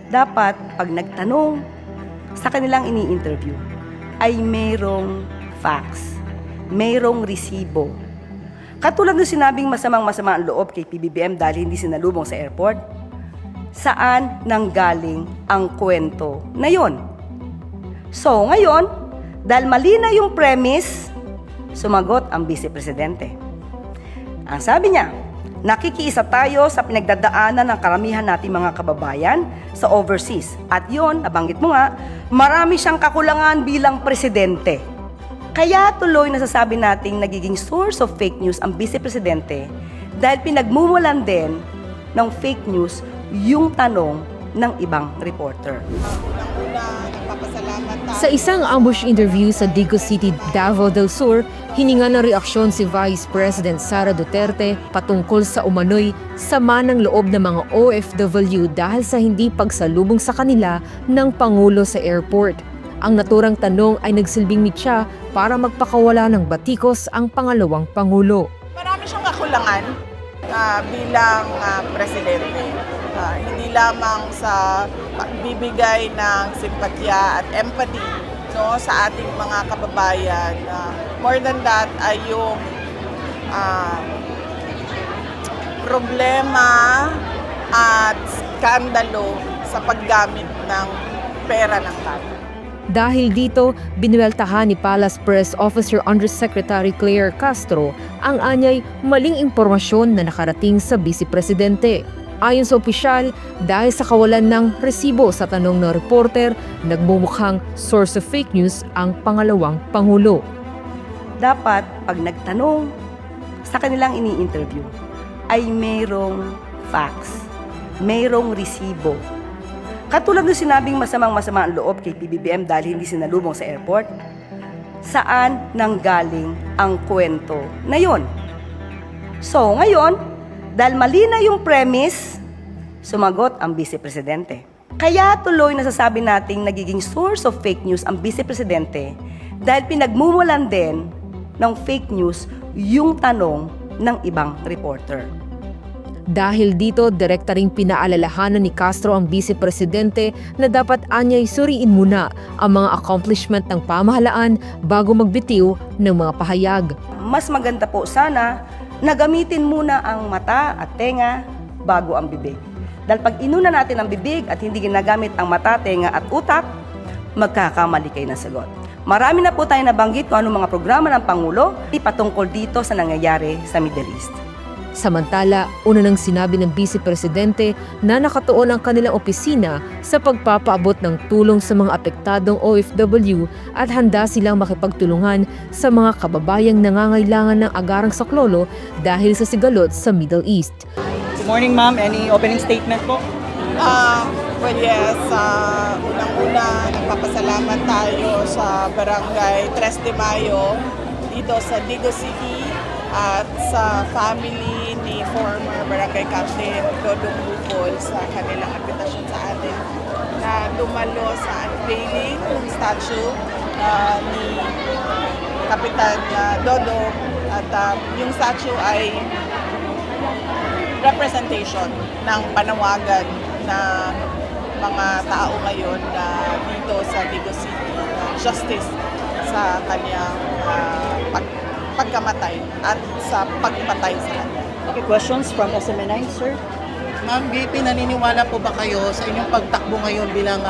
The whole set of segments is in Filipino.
dapat pag nagtanong sa kanilang ini-interview ay mayroong facts, mayroong resibo. Katulad ng sinabing masamang-masama ang loob kay PBBM dahil hindi sinalubong sa airport, saan nanggaling ang kwento na yon? So, ngayon, dahil mali na yung premise, sumagot ang Vice Presidente. Ang sabi niya, nakikiisa tayo sa pinagdadaanan ng karamihan nating mga kababayan sa overseas. At yon, nabanggit mo nga, marami siyang kakulangan bilang presidente. Kaya tuloy nasasabi nating nagiging source of fake news ang Vice Presidente dahil pinagmumulan din ng fake news yung tanong ng ibang reporter. Sa isang ambush interview sa Digos City, Davao del Sur, hininga ng reaksyon si Vice President Sara Duterte patungkol sa umano'y sama ng loob ng mga OFW dahil sa hindi pagsalubong sa kanila ng Pangulo sa airport. Ang naturang tanong ay nagsilbing mitya para magpakawala ng batikos ang pangalawang Pangulo. Marami siyang kakulangan bilang presidente. Hindi lamang sa pagbibigay ng simpatya at empathy sa ating mga kababayan. More than that ay yung problema at skandalo sa paggamit ng pera ng tao. Dahil dito, binuweltahan ni Palace Press Officer Undersecretary Claire Castro ang anyay maling impormasyon na nakarating sa Vice Presidente. Ayon sa opisyal, dahil sa kawalan ng resibo sa tanong ng reporter, nagmumukhang source of fake news ang pangalawang Pangulo. Dapat pag nagtanong sa kanilang ini-interview ay mayroong facts, mayroong resibo. Katulad ng sinabing masamang-masama ang loob kay PBBM dahil hindi sinalubong sa airport, saan nanggaling ang kwento na yon? So, ngayon, dahil mali na yung premise, sumagot ang Vice Presidente. Kaya tuloy nasasabi nating nagiging source of fake news ang Vice Presidente dahil pinagmumulan din ng fake news yung tanong ng ibang reporter. Dahil dito, direkta ring pinaalalahanan ni Castro ang Vice Presidente na dapat anyay suriin muna ang mga accomplishment ng pamahalaan bago magbitiw ng mga pahayag. Mas maganda po sana na gamitin muna ang mata at tenga bago ang bibig. Dahil pag inuna natin ang bibig at hindi ginagamit ang mata, tenga at utak, magkakamali kayo ng sagot. Marami na po tayo nabanggit kung anong mga programa ng Pangulo patungkol dito sa nangyayari sa Middle East. Samantala, una nang sinabi ng Vice Presidente na nakatuon ang kanilang opisina sa pagpapaabot ng tulong sa mga apektadong OFW at handa silang makipagtulungan sa mga kababayang nangangailangan ng agarang saklolo dahil sa sigalot sa Middle East. Good morning, ma'am. Any opening statement po? Well, yes. Unang-una, nagpapasalamat tayo sa Barangay 3 de Mayo dito sa Digos City at sa family ni former Barangay Captain Dodong Bukol sa kanilang invitasyon sa atin na dumalo sa unveiling ng statue ni Kapitan Dodong at yung statue ay representation ng panawagan na mga tao ngayon dito sa Digos City, justice sa kanyang pagkamatay at sa pagpatay sa kanya. Okay, questions from SMNI, sir? Ma'am VP, naniniwala po ba kayo sa inyong pagtakbo ngayon bilang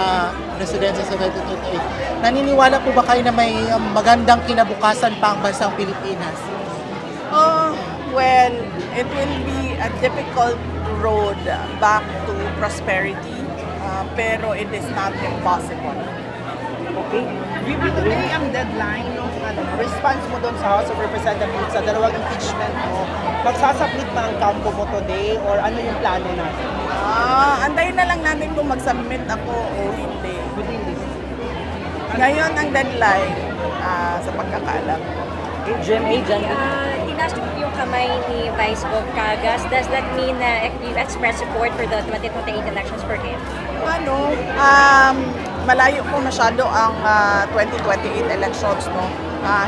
presidente sa 2028? Naniniwala po ba kayo na may magandang kinabukasan pa ang bansang Pilipinas? Well, it will be a difficult road back to prosperity, pero it is not impossible. Okay. VP, today ang deadline ng response mo doon sa House of Representatives sa dalawang impeachment mo. Magsasubmit pa ang kampo mo today or ano yung plano natin? Antayin na lang natin kung mag-submit ako o hindi. Within this. Ngayon ang deadline sa pagkakaalam. Okay, GMA, Tinaas yung kamay ni Vice Gov Cagas. Does that mean na you express support for the 2028 elections for him? Malayo po masyado ang 2028 elections, no?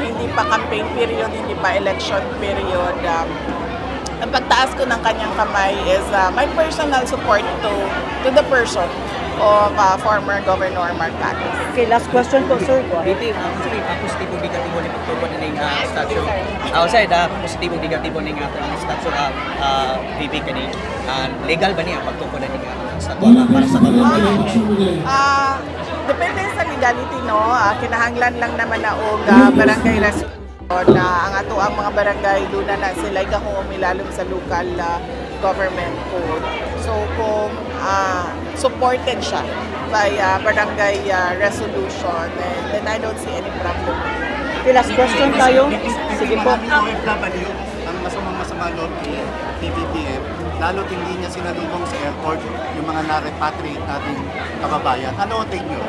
Hindi pa campaign period, hindi pa election period. yung pagtaas ko ng kanyang kamay is my personal support to the person of former Governor Mark Tatis. Okay, last question po, sir. VP, positibo negatibo ni pagtubo na ng statue. Outside, positibo negatibo ng statue VP kani. Legal ba niya pagtubo na ng statue para sa Depende sa legality, no? Kinahanglan lang naman na og barangay resolution na ang ato ang mga barangay doon na sila gahom ilalom sa local government code. So kung supported siya by barangay resolution, then I don't see any problem. Okay, last question tayo. Sige po. OFW, ang masamang-masama loob ni PBBM, lalo't hindi niya sinalubong sa airport yung mga na-repatriate nating kababayan. Ano ang take nyo?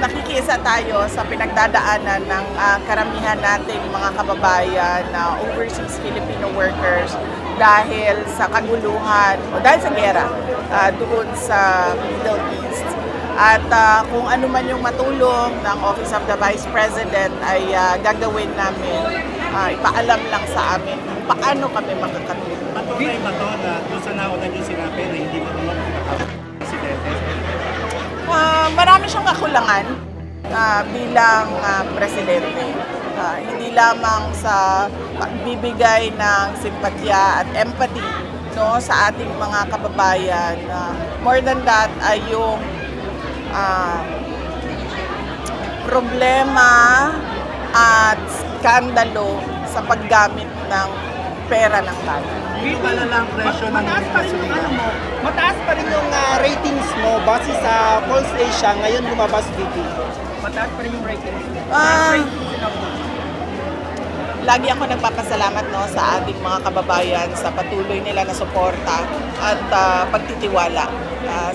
Nakikiisa tayo sa pinagdadaanan ng karamihan nating mga kababayan na overseas Filipino workers dahil sa kaguluhan o dahil sa gera doon sa Middle East. At kung ano man yung matulong ng Office of the Vice President ay gagawin namin, ipaalam lang sa amin kung paano kami makakatulong. Patunay ba to na doon sa nauna yung sinabi na hindi mo presidente? Marami siyang kakulangan bilang presidente. Hindi lamang sa pagbibigay ng simpatya at empathy, no, sa ating mga kababayan. More than that ay yung problema at skandalo sa paggamit ng pera ng bayan. Hindi pala lang presyo ng gasolina. Mataas pa rin yung ratings mo base sa Pulse Asia. Ngayon lumabas VP. Mataas pa rin yung ratings. Lagi ako nagpapasalamat, no, sa ating mga kababayan sa patuloy nila na suporta at pagtitiwala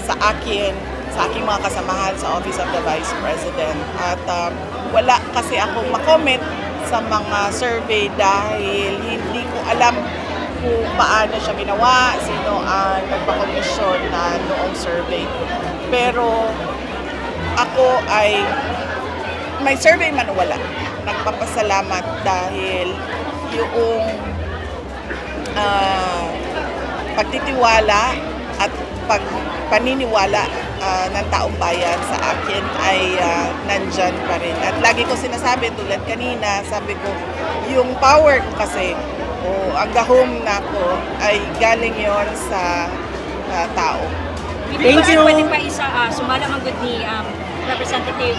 sa akin, sa aking mga kasamahan sa Office of the Vice President. At wala kasi akong makomment sa mga survey dahil hindi ko alam kung paano siya ginawa, sino ang nagpakomisyon na noong survey. Pero ako ay may survey man o wala, nagpapasalamat dahil yung pagtitiwala at paniniwala ng taong bayan sa akin ay nandyan pa rin. At lagi ko sinasabi, tulad kanina, sabi ko, yung power ko kasi, o ang gahom na ko, ay galing yon sa tao. Thank you. Pwede pa isa, sumalang ang good ni Representative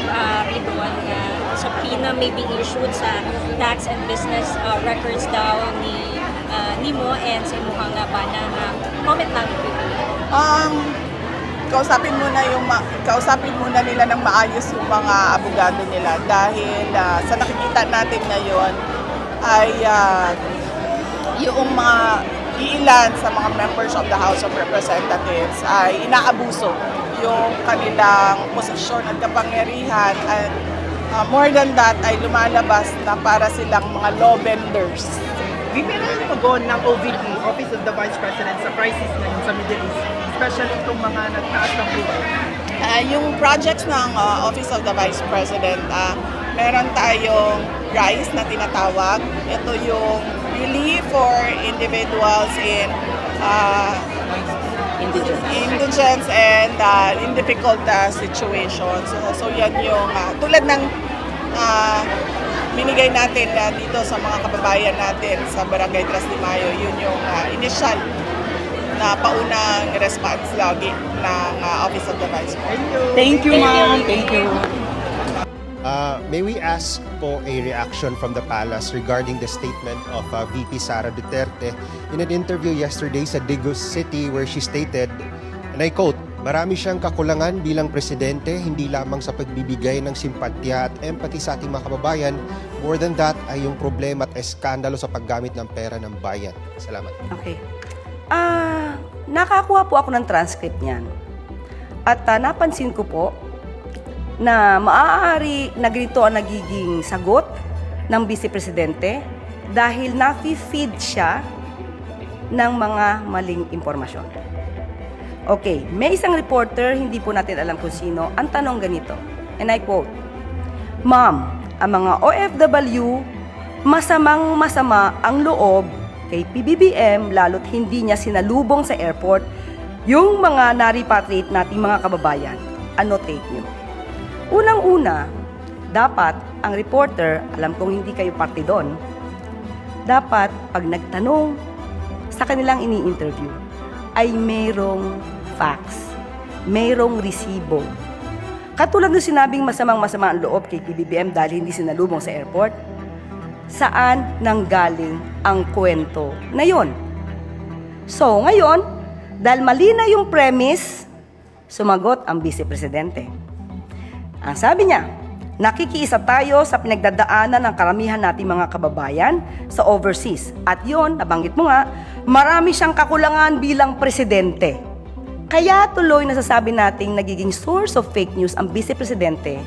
Ridwan na subpoena may be issued sa tax and business records daw ni mo and sa imuhang bana comment lang. Kausapin muna nila ng maayos yung mga abogado nila dahil sa nakikita natin ngayon ay yung mga ilan sa mga members of the House of Representatives ay inaabuso yung kanilang posisyon at kapangyarihan at more than that ay lumalabas na para silang mga law benders. VP, ano yung pag-on ng OVP, Office of the Vice President, sa crisis ngayon sa Middle East? Especially itong mga nagtaas ng buhay. Yung projects ng Office of the Vice President, meron tayong RISE na tinatawag. Ito yung relief for individuals in indigence and in difficult situations. So yan yung tulad ng binigay natin dito sa mga kababayan natin sa Barangay Tras de Mayo, yun yung initial na paunang response lagi ng Office of the Vice President. Thank you, ma'am. Thank you. May we ask po a reaction from the palace regarding the statement of VP Sara Duterte in an interview yesterday sa Digos City where she stated, and I quote, "Marami siyang kakulangan bilang presidente, hindi lamang sa pagbibigay ng simpatya at empathy sa ating mga kababayan. More than that ay yung problema at eskandalo sa paggamit ng pera ng bayan." Salamat. Okay. Nakakuha po ako ng transcript niyan. At napansin ko po na maaari na ganito ang nagiging sagot ng Vice Presidente dahil na-feed siya ng mga maling impormasyon. Okay, may isang reporter, hindi po natin alam kung sino, ang tanong ganito, and I quote, "Ma'am, ang mga OFW, masamang-masama ang loob kay PBBM lalo't hindi niya sinalubong sa airport yung mga na-repatriate nating mga kababayan. Ano take nyo? Unang-una, dapat ang reporter, alam kong hindi kayo parte doon, dapat pag nagtanong sa kanilang ini-interview ay mayroong facts, mayroong resibo. Katulad ng sinabing masama ang loob kay PBBM dahil hindi sinalubong sa airport, saan nanggaling ang kwento na yon? So, ngayon, dahil mali na yung premise, sumagot ang Vice Presidente. Ang sabi niya, nakikiisa tayo sa pinagdadaanan ng karamihan nating mga kababayan sa overseas. At yon, nabanggit mo nga, marami siyang kakulangan bilang presidente. Kaya tuloy nasasabi nating nagiging source of fake news ang Vice Presidente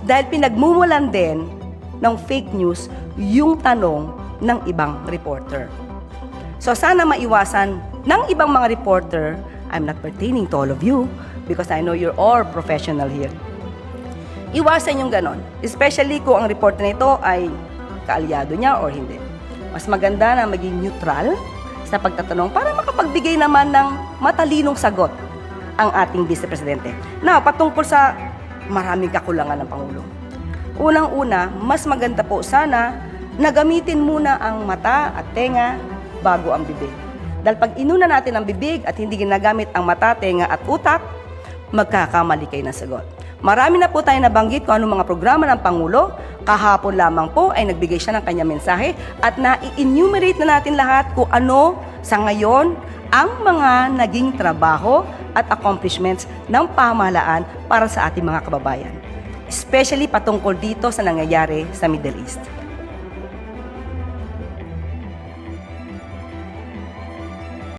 dahil pinagmumulan din ng fake news yung tanong ng ibang reporter. So sana maiwasan ng ibang mga reporter, I'm not pertaining to all of you because I know you're all professional here. Iwasan yung ganon, especially kung ang reporter nito ay kaalyado niya or hindi. Mas maganda na maging neutral sa pagtatanong para makapagbigay naman ng matalinong sagot ang ating Vice Presidente. Now, patungkol sa maraming kakulangan ng Pangulo. Unang-una, mas maganda po sana na gamitin muna ang mata at tenga bago ang bibig. Dahil pag inuna natin ang bibig at hindi ginagamit ang mata, tenga at utak, magkakamali kayo ng sagot. Marami na po tayo nabanggit kung anong mga programa ng Pangulo. Kahapon lamang po ay nagbigay siya ng kanyang mensahe at na-enumerate na natin lahat kung ano sa ngayon ang mga naging trabaho at accomplishments ng pamahalaan para sa ating mga kababayan. Especially patungkol dito sa nangyayari sa Middle East.